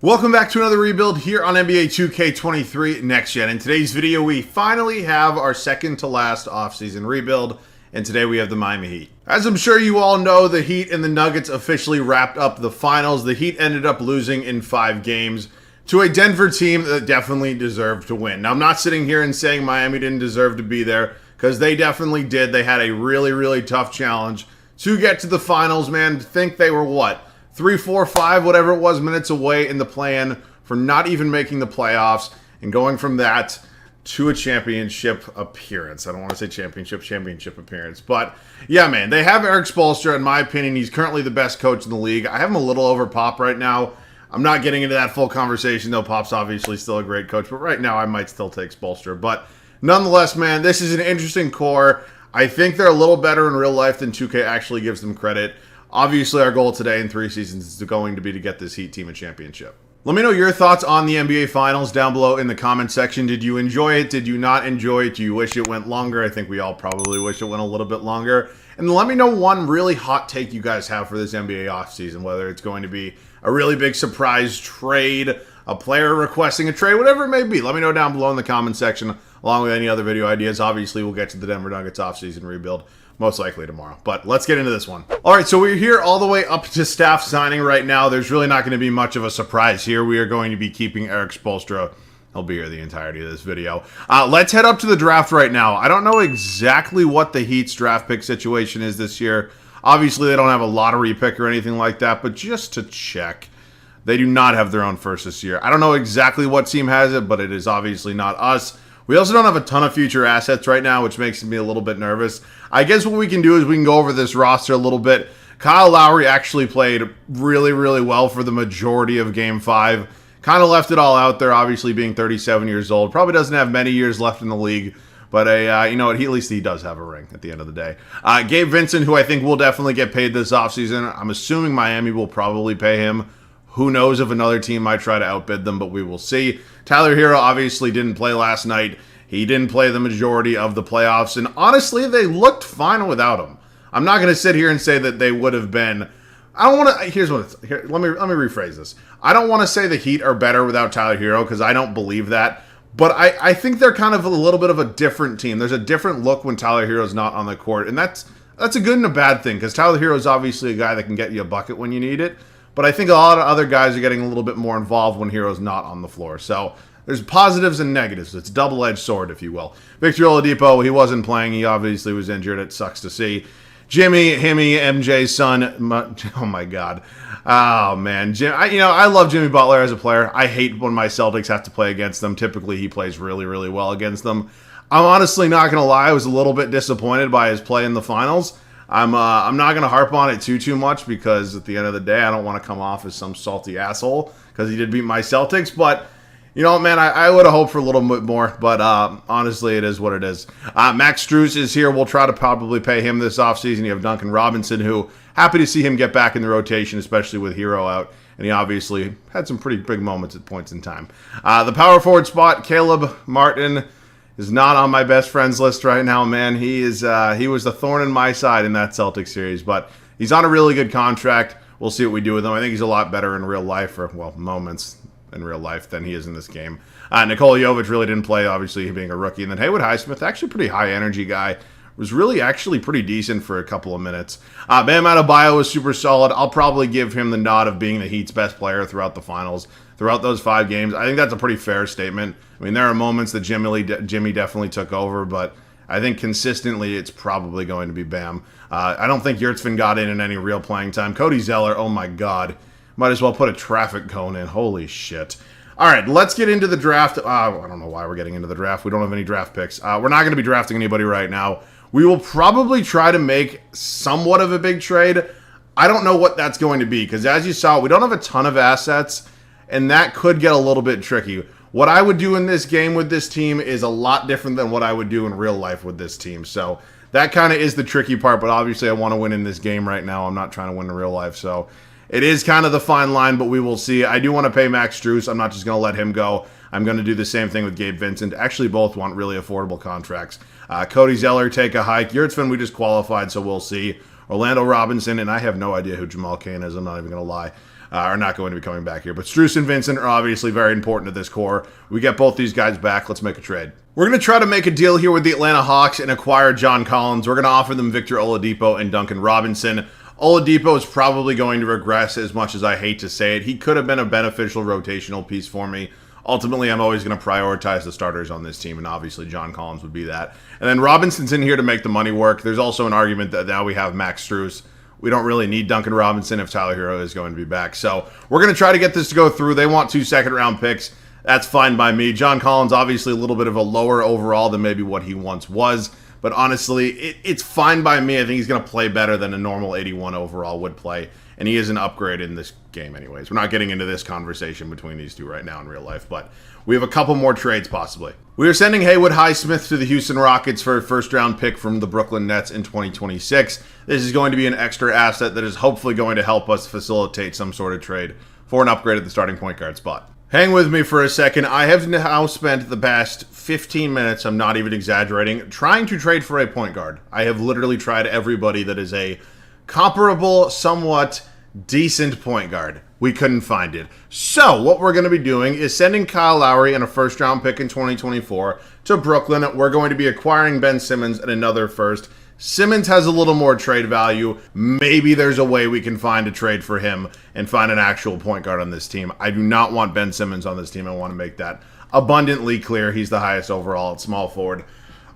Welcome back to another rebuild here on NBA 2K23 Next Gen. In today's video, we finally have our second to last offseason rebuild, and today we have the Miami Heat. As I'm sure you all know, the Heat and the Nuggets officially wrapped up the finals. The Heat ended up losing in 5 games to a Denver team that definitely deserved to win. Now, I'm not sitting here and saying Miami didn't deserve to be there, because they definitely did. They had a really tough challenge to get to the finals, man. Think they were what? 3, 4, 5, whatever it was, minutes away in the play-in for not even making the playoffs and going from that to a championship appearance. I don't want to say championship appearance. But, yeah, man, they have Erik Spoelstra. In my opinion, he's currently the best coach in the league. I have him a little over Pop right now. I'm not getting into that full conversation, though. Pop's obviously still a great coach. But right now, I might still take Spoelstra. But, nonetheless, man, this is an interesting core. I think they're a little better in real life than 2K actually gives them credit. Obviously, our goal today in 3 seasons is going to be to get this Heat team a championship. Let me know your thoughts on the NBA Finals down below in the comment section. Did you enjoy it? Did you not enjoy it? Do you wish it went longer? I think we all probably wish it went a little bit longer. And let me know one really hot take you guys have for this NBA offseason, whether it's going to be a really big surprise trade, a player requesting a trade, whatever it may be. Let me know down below in the comment section, along with any other video ideas. Obviously, we'll get to the Denver Nuggets offseason rebuild most likely tomorrow. But let's get into this one. All right, so we're here all the way up to staff signing right now. There's really not going to be much of a surprise here. We are going to be keeping Erik Spoelstra. He'll be here the entirety of this video. Let's head up to the draft right now. I don't know exactly what the Heat's draft pick situation is this year. Obviously, they don't have a lottery pick or anything like that, but just to check, they do not have their own first this year. I don't know exactly what team has it, but it is obviously not us. We also don't have a ton of future assets right now, which makes me a little bit nervous. I guess what we can do is we can go over this roster a little bit. Kyle Lowry actually played really well for the majority of Game 5. Kind of left it all out there, obviously being 37 years old. Probably doesn't have many years left in the league. But, you know what, at least he does have a ring at the end of the day. Gabe Vincent, who I think will definitely get paid this offseason. I'm assuming Miami will probably pay him. Who knows if another team might try to outbid them, but we will see. Tyler Hero obviously didn't play last night. He didn't play the majority of the playoffs, and honestly, they looked fine without him. I'm not going to sit here and say that they would have been. I don't want to. Let me rephrase this. I don't want to say the Heat are better without Tyler Hero because I don't believe that. But I think they're kind of a little bit of a different team. There's a different look when Tyler Hero's not on the court, and that's a good and a bad thing because Tyler Hero is obviously a guy that can get you a bucket when you need it. But I think a lot of other guys are getting a little bit more involved when Hero's not on the floor. So there's positives and negatives. It's a double-edged sword, if you will. Victor Oladipo, he wasn't playing. He obviously was injured. It sucks to see. Jimmy, MJ's son. Oh, my God. Oh, man. I love Jimmy Butler as a player. I hate when my Celtics have to play against them. Typically, he plays really well against them. I'm honestly not going to lie. I was a little bit disappointed by his play in the finals. I'm not going to harp on it too much because at the end of the day, I don't want to come off as some salty asshole because he did beat my Celtics. But, you know, man, I would have hoped for a little bit more. But honestly, it is what it is. Max Strus is here. We'll try to probably pay him this offseason. You have Duncan Robinson, who happy to see him get back in the rotation, especially with Hero out. And he obviously had some pretty big moments at points in time. The power forward spot, Caleb Martin is not on my best friends list right now, man. He was the thorn in my side in that Celtics series, but he's on a really good contract. We'll see what we do with him. I think he's a lot better in real life, or, well, moments in real life than he is in this game. Nikola Jovic really didn't play, obviously, being a rookie. And then Haywood Highsmith, actually pretty high-energy guy, was really actually pretty decent for a couple of minutes. Bam Adebayo was super solid. I'll probably give him the nod of being the Heat's best player throughout the finals, throughout those 5 games. I think that's a pretty fair statement. I mean, there are moments that Jimmy definitely took over, but I think consistently it's probably going to be Bam. I don't think Yurtseven got in any real playing time. Cody Zeller, oh my God. Might as well put a traffic cone in. Holy shit. All right, let's get into the draft. I don't know why we're getting into the draft. We don't have any draft picks. We're not going to be drafting anybody right now. We will probably try to make somewhat of a big trade. I don't know what that's going to be because, as you saw, we don't have a ton of assets, and that could get a little bit tricky. What I would do in this game with this team is a lot different than what I would do in real life with this team. So that kind of is the tricky part, but obviously I want to win in this game right now. I'm not trying to win in real life, so it is kind of the fine line, but we will see. I do want to pay Max Strus. I'm not just going to let him go. I'm going to do the same thing with Gabe Vincent. Actually, both want really affordable contracts. Cody Zeller, take a hike. Yurtseven, we just qualified, so we'll see. Orlando Robinson, and I have no idea who Jamal Cain is. I'm not even going to lie. are not going to be coming back here. But Strus and Vincent are obviously very important to this core. We get both these guys back. Let's make a trade. We're going to try to make a deal here with the Atlanta Hawks and acquire John Collins. We're going to offer them Victor Oladipo and Duncan Robinson. Oladipo is probably going to regress, as much as I hate to say it. He could have been a beneficial rotational piece for me. Ultimately, I'm always going to prioritize the starters on this team, and obviously John Collins would be that. And then Robinson's in here to make the money work. There's also an argument that now we have Max Strus. We don't really need Duncan Robinson if Tyler Hero is going to be back. So we're going to try to get this to go through. They want 2 second-round picks. That's fine by me. John Collins, obviously a little bit of a lower overall than maybe what he once was. But honestly, it's fine by me. I think he's going to play better than a normal 81 overall would play. And he is an upgrade in this game anyways. We're not getting into this conversation between these two right now in real life. But we have a couple more trades possibly. We are sending Haywood Highsmith to the Houston Rockets for a first-round pick from the Brooklyn Nets in 2026. This is going to be an extra asset that is hopefully going to help us facilitate some sort of trade for an upgrade at the starting point guard spot. Hang with me for a second. I have now spent the past 15 minutes, I'm not even exaggerating, trying to trade for a point guard. I have literally tried everybody that is a comparable, somewhat decent point guard. We couldn't find it. So what we're going to be doing is sending Kyle Lowry and a first-round pick in 2024 to Brooklyn. We're going to be acquiring Ben Simmons and another first. Simmons has a little more trade value. Maybe there's a way we can find a trade for him and find an actual point guard on this team. I do not want Ben Simmons on this team. I want to make that abundantly clear. He's the highest overall at small forward.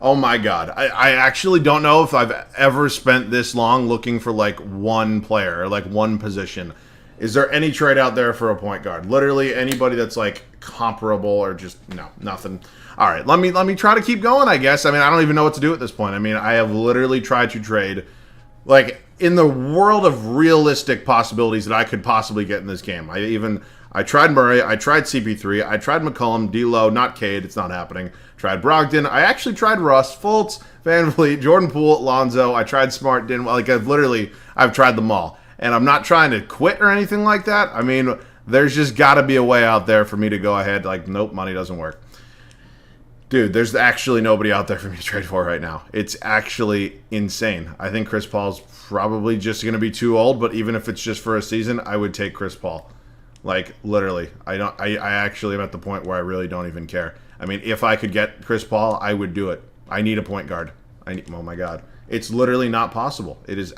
Oh my God. I actually don't know if I've ever spent this long looking for like one player or like one position. Is there any trade out there for a point guard? Literally anybody that's like comparable or just no, nothing. All right, let me try to keep going, I guess. I mean, I don't even know what to do at this point. I mean, I have literally tried to trade, like, in the world of realistic possibilities that I could possibly get in this game. I tried Murray, I tried CP3, I tried McCollum, D'Lo, not Cade, it's not happening. Tried Brogdon, I actually tried Russ, Fultz, Van Vliet, Jordan Poole, Lonzo, I tried Smart, like, I've tried them all. And I'm not trying to quit or anything like that. I mean, there's just got to be a way out there for me to go ahead, like, nope, money doesn't work. Dude, there's actually nobody out there for me to trade for right now. It's actually insane. I think Chris Paul's probably just going to be too old, but even if it's just for a season, I would take Chris Paul. Like, literally. I actually am at the point where I really don't even care. I mean, if I could get Chris Paul, I would do it. I need a point guard. Oh my God. It's literally not possible. It's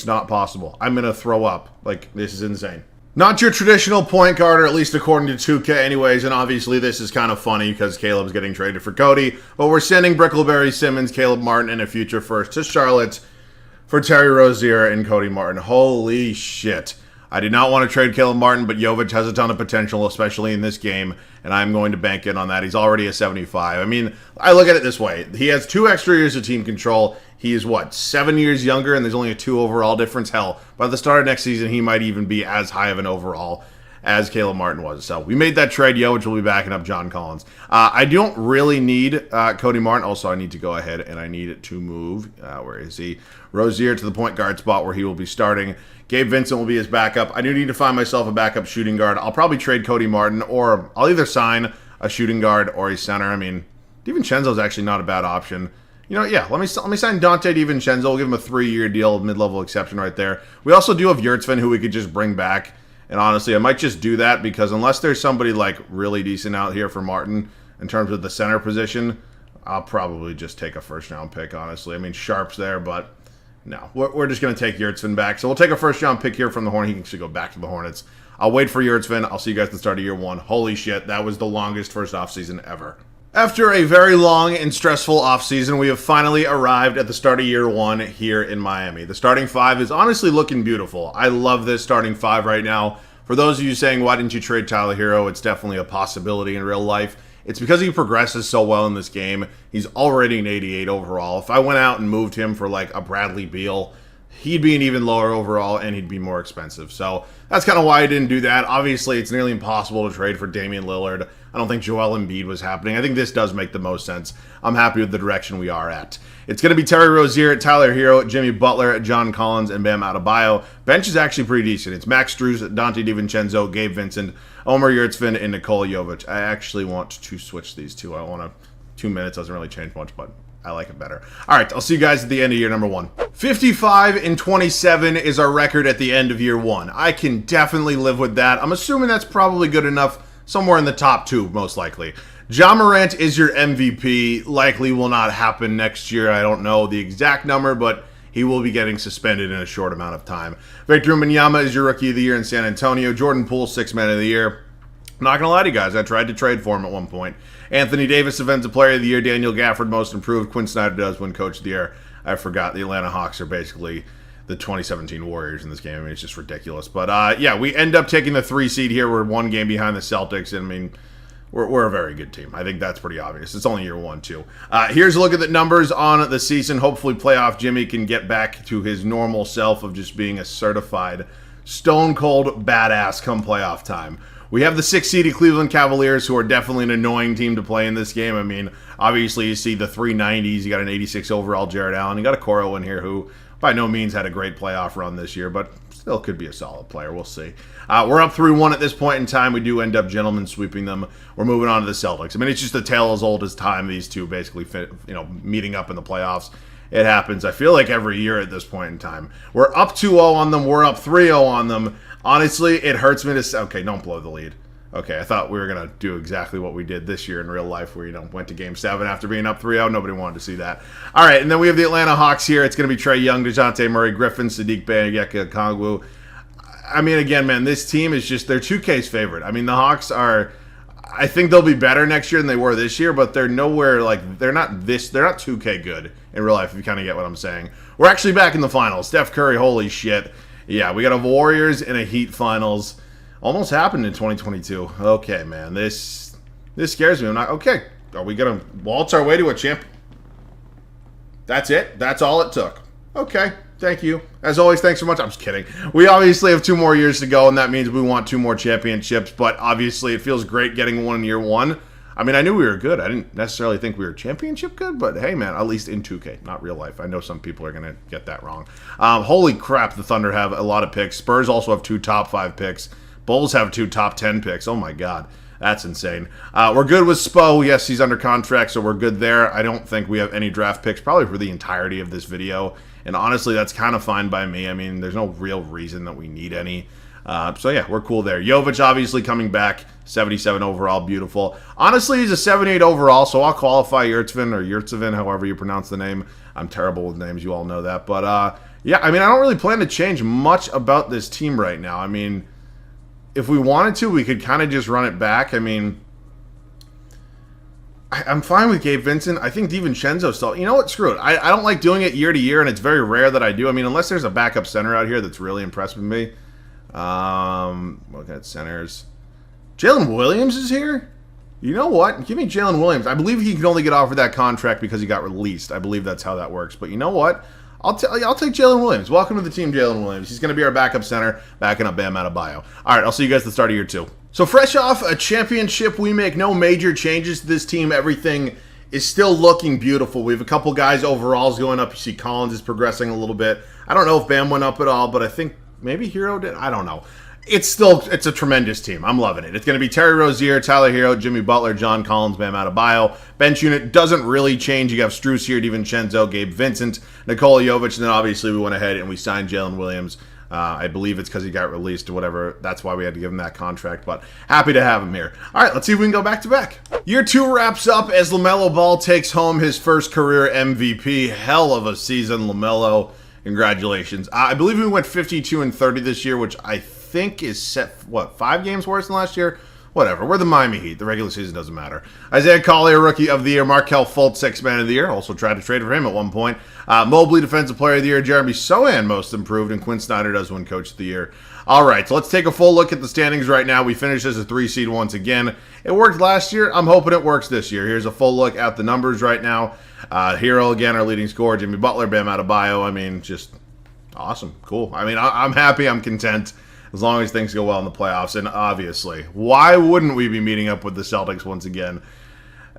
not possible. I'm going to throw up. Like, this is insane. Not your traditional point guard, or at least according to 2K anyways, and obviously this is kind of funny because Caleb's getting traded for Cody, but we're sending Brickleberry, Simmons, Caleb Martin, and a future first to Charlotte for Terry Rozier and Cody Martin. Holy shit. I did not want to trade Caleb Martin, but Jovic has a ton of potential, especially in this game, and I'm going to bank in on that. He's already a 75. I mean, I look at it this way. He has 2 extra years of team control. He is, 7 years younger, and there's only a 2 overall difference. Hell, by the start of next season, he might even be as high of an overall as Caleb Martin was. So we made that trade. Jovic will be backing up John Collins. I don't really need Cody Martin. Also, I need to go ahead and I need to move. Where is he? Rozier to the point guard spot where he will be starting. Gabe Vincent will be his backup. I do need to find myself a backup shooting guard. I'll probably trade Cody Martin, or I'll either sign a shooting guard or a center. I mean, DiVincenzo is actually not a bad option. You know, yeah, let me sign Dante DiVincenzo. We'll give him a 3-year deal, mid-level exception right there. We also do have Yurtseven, who we could just bring back. And honestly, I might just do that because unless there's somebody like really decent out here for Martin in terms of the center position, I'll probably just take a first-round pick, honestly. I mean, Sharp's there, but no. We're just going to take Yurtseven back. So we'll take a first-round pick here from the Hornets. He can actually go back to the Hornets. I'll wait for Yurtseven. I'll see you guys at the start of year 1. Holy shit, that was the longest first offseason ever. After a very long and stressful offseason, we have finally arrived at the start of year 1 here in Miami. The starting 5 is honestly looking beautiful. I love this starting 5 right now. For those of you saying, why didn't you trade Tyler Hero? It's definitely a possibility in real life. It's because he progresses so well in this game. He's already an 88 overall. If I went out and moved him for like a Bradley Beal, he'd be an even lower overall and he'd be more expensive. So that's kind of why I didn't do that. Obviously, it's nearly impossible to trade for Damian Lillard. I don't think Joel Embiid was happening. I think this does make the most sense. I'm happy with the direction we are at. It's going to be Terry Rozier, Tyler Hero, Jimmy Butler, John Collins, and Bam Adebayo. Bench is actually pretty decent. It's Max Strus, Dante DiVincenzo, Gabe Vincent, Omer Yurtseven, and Nikola Jovic. I actually want to switch these two. 2 minutes doesn't really change much, but I like it better. All right, I'll see you guys at the end of year number 1. 55-27 is our record at the end of year 1. I can definitely live with that. I'm assuming that's probably good enough, somewhere in the top 2, most likely. Ja Morant is your MVP. Likely will not happen next year. I don't know the exact number, but he will be getting suspended in a short amount of time. Victor Wembanyama is your Rookie of the Year in San Antonio. Jordan Poole, Sixth Man of the Year. I'm not going to lie to you guys. I tried to trade for him at one point. Anthony Davis, Defensive Player of the Year. Daniel Gafford, Most Improved. Quinn Snyder does win Coach of the Year. I forgot the Atlanta Hawks are basically the 2017 Warriors in this game. I mean, it's just ridiculous. But, yeah, we end up taking the 3 seed here. We're 1 game behind the Celtics. And, I mean, we're a very good team. I think that's pretty obvious. It's only year 1, too. Here's a look at the numbers on the season. Hopefully, playoff Jimmy can get back to his normal self of just being a certified stone-cold badass come playoff time. We have the 6-seeded Cleveland Cavaliers, who are definitely an annoying team to play in this game. I mean, obviously, you see the 390s. You got an 86 overall Jared Allen. You got a Coro in here who, by no means, had a great playoff run this year, but still could be a solid player. We'll see. We're up 3-1 at this point in time. We do end up gentlemen sweeping them. We're moving on to the Celtics. I mean, it's just a tale as old as time. These two basically, meeting up in the playoffs. It happens, I feel like, every year at this point in time. We're up 2-0 on them. We're up 3-0 on them. Honestly, it hurts me to say, okay, don't blow the lead. Okay, I thought we were going to do exactly what we did this year in real life where, went to Game 7 after being up 3-0. Nobody wanted to see that. All right, and then we have the Atlanta Hawks here. It's going to be Trae Young, DeJounte Murray, Griffin, Sadiq Bey-Okongwu. I mean, again, man, this team is just, they're 2K's favorite. I mean, the Hawks are, I think they'll be better next year than they were this year, but they're nowhere, they're not 2K good in real life, if you kind of get what I'm saying. We're actually back in the finals. Steph Curry, holy shit. Yeah, we got a Warriors and a Heat finals. Almost happened in 2022. Okay, man, this scares me. I'm not, okay, are we going to waltz our way to a champ? That's it? That's all it took. Okay, thank you. As always, thanks so much. I'm just kidding. We obviously have 2 more years to go, and that means we want 2 more championships, but obviously it feels great getting one in year 1. I mean, I knew we were good. I didn't necessarily think we were championship good, but hey, man, at least in 2K, not real life. I know some people are going to get that wrong. Holy crap, the Thunder have a lot of picks. Spurs also have 2 top 5 picks. Bulls have 2 top 10 picks. Oh, my God. That's insane. We're good with Spo. Yes, he's under contract, so we're good there. I don't think we have any draft picks, probably for the entirety of this video. And honestly, that's kind of fine by me. I mean, there's no real reason that we need any. So, yeah, we're cool there. Jovic, obviously, coming back. 77 overall, beautiful. Honestly, he's a 78 overall, so I'll qualify Yurtsevin, however you pronounce the name. I'm terrible with names. You all know that. But, yeah, I mean, I don't really plan to change much about this team right now. I mean, if we wanted to, we could kind of just run it back. I mean, I'm fine with Gabe Vincent. I think DiVincenzo still... You know what? Screw it. I don't like doing it year to year, and it's very rare that I do. I mean, unless there's a backup center out here that's really impressed with me. Looking at centers. Jalen Williams is here? You know what? Give me Jalen Williams. I believe he can only get offered that contract because he got released. I believe that's how that works. But you know what? I'll take Jalen Williams. Welcome to the team, Jalen Williams. He's going to be our backup center, backing up Bam Adebayo. All right, I'll see you guys at the start of year 2. So fresh off a championship, we make no major changes to this team. Everything is still looking beautiful. We have a couple guys overalls going up. You see Collins is progressing a little bit. I don't know if Bam went up at all, but I think maybe Hero did. I don't know. It's a tremendous team. I'm loving it. It's going to be Terry Rozier, Tyler Hero, Jimmy Butler, John Collins, Bam Adebayo. Bench unit doesn't really change. You have Strus here, DiVincenzo, Gabe Vincent, Nikola Jovic, and then obviously we went ahead and we signed Jalen Williams. I believe it's because he got released or whatever. That's why we had to give him that contract, but happy to have him here. All right, let's see if we can go back to back. Year 2 wraps up as LaMelo Ball takes home his first career MVP. Hell of a season, LaMelo. Congratulations. I believe we went 52-30 this year, which I think is set, 5 games worse than last year? Whatever. We're the Miami Heat. The regular season doesn't matter. Isaiah Collier, Rookie of the Year. Markelle Fultz, Sixth Man of the Year. Also tried to trade for him at one point. Mobley, Defensive Player of the Year. Jeremy Sohan, Most Improved. And Quinn Snyder does win Coach of the Year. All right, so let's take a full look at the standings right now. We finished as a 3 seed once again. It worked last year. I'm hoping it works this year. Here's a full look at the numbers right now. Hero, again, our leading scorer. Jimmy Butler, Bam Adebayo. I mean, just awesome. Cool. I mean, I'm happy. I'm content. As long as things go well in the playoffs. And obviously, why wouldn't we be meeting up with the Celtics once again?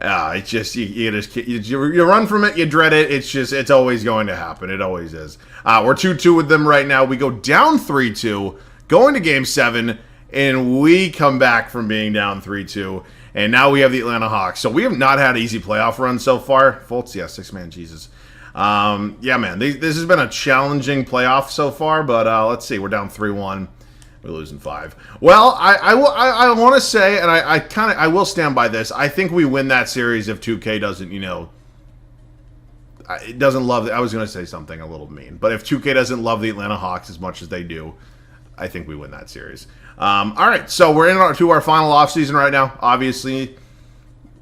It's just, you run from it, you dread it. It's always going to happen. It always is. We're 2-2 with them right now. We go down 3-2, going to Game 7, and we come back from being down 3-2, and now we have the Atlanta Hawks. So we have not had an easy playoff run so far. Fultz, yeah, 6-man, Jesus. Yeah, man, this has been a challenging playoff so far, but let's see. We're down 3-1. We're losing 5. Well, I want to say, and I will stand by this. I think we win that series if 2K doesn't, it doesn't love. I was going to say something a little mean, but if 2K doesn't love the Atlanta Hawks as much as they do, I think we win that series. All right, so we're into our final offseason right now. Obviously,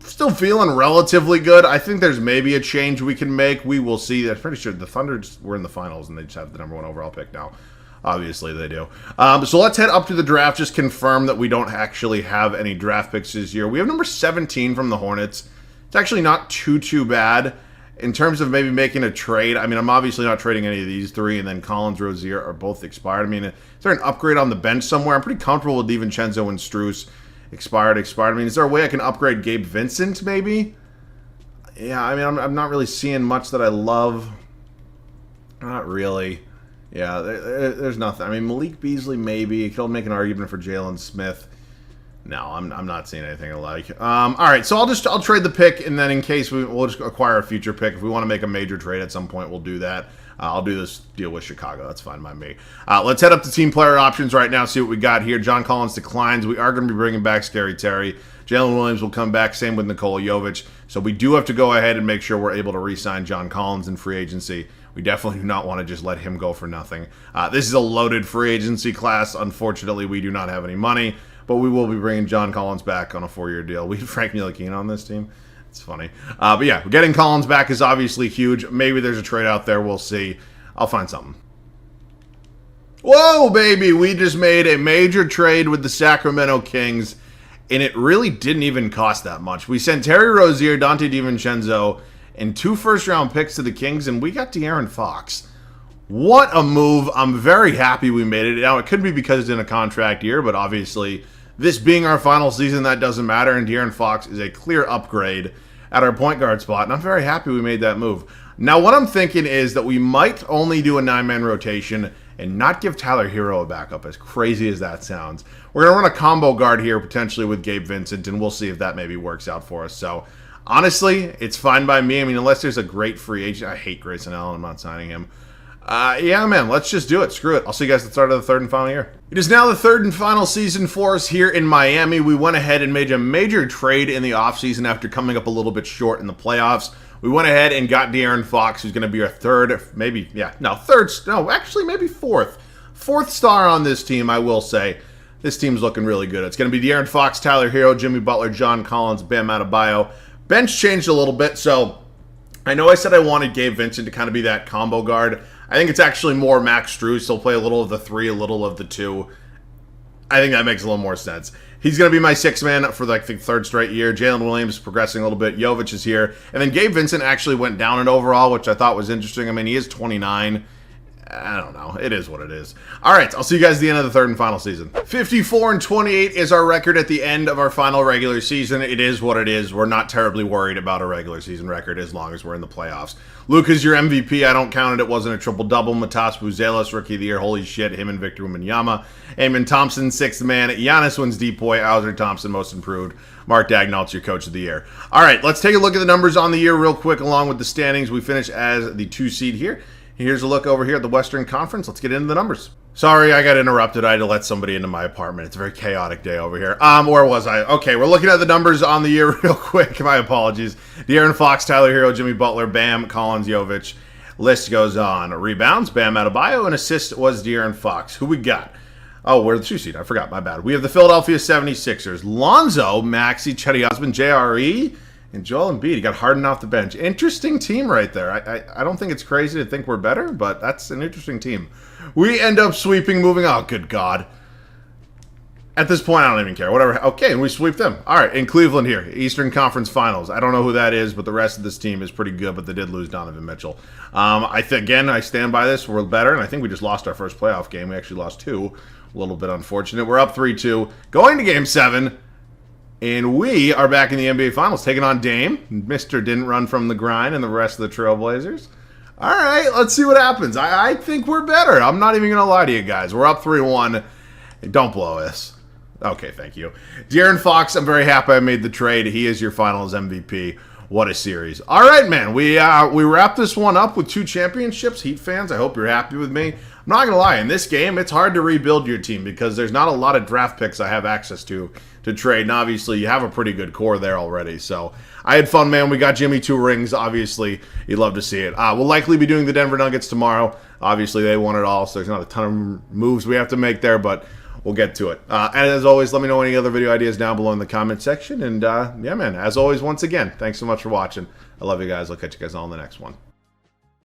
still feeling relatively good. I think there's maybe a change we can make. We will see. I'm pretty sure the Thunder were in the finals, and they just have the #1 overall pick now. Obviously, they do. So let's head up to the draft. Just confirm that we don't actually have any draft picks this year. We have number 17 from the Hornets. It's actually not too bad. In terms of maybe making a trade, I mean, I'm obviously not trading any of these 3, and then Collins, Rozier are both expired. I mean, is there an upgrade on the bench somewhere? I'm pretty comfortable with DiVincenzo and Strus. Expired. I mean, is there a way I can upgrade Gabe Vincent, maybe? Yeah, I mean, I'm not really seeing much that I love. Not really. Yeah, there's nothing. I mean, Malik Beasley, maybe. You could make an argument for Jalen Smith. No, I'm not seeing anything I like. All right, so I'll trade the pick, and then in case we'll just acquire a future pick. If we want to make a major trade at some point, we'll do that. I'll do this deal with Chicago. That's fine by me. Let's head up to team player options right now, see what we got here. John Collins declines. We are going to be bringing back Scary Terry. Jalen Williams will come back. Same with Nikola Jovic. So we do have to go ahead and make sure we're able to re-sign John Collins in free agency. We definitely do not want to just let him go for nothing. This is a loaded free agency class. Unfortunately, we do not have any money, but we will be bringing John Collins back on a 4-year deal. We have Frank Ntilikina on this team. It's funny. But yeah, getting Collins back is obviously huge. Maybe there's a trade out there. We'll see. I'll find something. Whoa, baby. We just made a major trade with the Sacramento Kings, and it really didn't even cost that much. We sent Terry Rozier, Dante DiVincenzo, and 2 first-round picks to the Kings, and we got De'Aaron Fox. What a move. I'm very happy we made it. Now, it could be because it's in a contract year, but obviously, this being our final season, that doesn't matter, and De'Aaron Fox is a clear upgrade at our point guard spot, and I'm very happy we made that move. Now, what I'm thinking is that we might only do a 9-man rotation and not give Tyler Hero a backup, as crazy as that sounds. We're going to run a combo guard here, potentially with Gabe Vincent, and we'll see if that maybe works out for us. So, honestly, it's fine by me. I mean, unless there's a great free agent. I hate Grayson Allen. I'm not signing him. Yeah, man, let's just do it. Screw it. I'll see you guys at the start of the 3rd and final year. It is now the 3rd and final season for us here in Miami. We went ahead and made a major trade in the offseason after coming up a little bit short in the playoffs. We went ahead and got De'Aaron Fox, who's going to be our fourth star on this team, I will say. This team's looking really good. It's going to be De'Aaron Fox, Tyler Hero, Jimmy Butler, John Collins, Bam Adebayo. Bench changed a little bit, so I know I said I wanted Gabe Vincent to kind of be that combo guard. I think it's actually more Max Strus. He'll play a little of the 3, a little of the 2. I think that makes a little more sense. He's going to be my 6-man for like the 3rd straight year. Jalen Williams progressing a little bit. Jovic is here. And then Gabe Vincent actually went down in overall, which I thought was interesting. I mean, he is 29. I don't know. It is what it is. All right, I'll see you guys at the end of the 3rd and final season. 54-28 is our record at the end of our final regular season. It is what it is. We're not terribly worried about a regular season record as long as we're in the playoffs. Luka's your MVP. I don't count it. It wasn't a triple-double. Matas Buzelis, Rookie of the Year. Holy shit. Him and Victor Wembanyama. Eamon Thompson, 6th man. Giannis wins Depoy. Alzer Thompson, Most Improved. Mark Dagnall's your Coach of the Year. All right, let's take a look at the numbers on the year real quick along with the standings. We finish as the 2 seed here. Here's a look over here at the Western Conference. Let's get into the numbers. Sorry, I got interrupted. I had to let somebody into my apartment. It's a very chaotic day over here. Where was I? Okay, we're looking at the numbers on the year real quick. My apologies. De'Aaron Fox, Tyler Hero, Jimmy Butler, Bam, Collins, Jovic. List goes on. Rebounds, Bam Adebayo, and assist was De'Aaron Fox. Who we got? Oh, we're the 2 seed. I forgot. My bad. We have the Philadelphia 76ers. Lonzo, Maxey, Chetty Osman, JRE, and Joel Embiid. He got Harden off the bench. Interesting team right there. I don't think it's crazy to think we're better, but that's an interesting team. We end up sweeping, moving. Oh, good God. At this point, I don't even care. Whatever. Okay, and we sweep them. All right, in Cleveland here, Eastern Conference Finals. I don't know who that is, but the rest of this team is pretty good, but they did lose Donovan Mitchell. Again, I stand by this. We're better, and I think we just lost our first playoff game. We actually lost 2. A little bit unfortunate. We're up 3-2. Going to Game 7. And we are back in the NBA Finals, taking on Dame. Mr. Didn't Run from the Grind and the rest of the Trailblazers. All right, let's see what happens. I think we're better. I'm not even going to lie to you guys. We're up 3-1. Don't blow us. Okay, thank you. De'Aaron Fox, I'm very happy I made the trade. He is your finals MVP. What a series. All right, man. We wrap this one up with 2 championships. Heat fans, I hope you're happy with me. I'm not going to lie. In this game, it's hard to rebuild your team because there's not a lot of draft picks I have access to trade. And obviously, you have a pretty good core there already. So I had fun, man. We got Jimmy 2 rings. Obviously, you'd love to see it. We'll likely be doing the Denver Nuggets tomorrow. Obviously, they won it all, so there's not a ton of moves we have to make there, but we'll get to it. And as always, let me know any other video ideas down below in the comment section. And yeah, man, as always, once again, thanks so much for watching. I love you guys. I'll catch you guys all in the next one.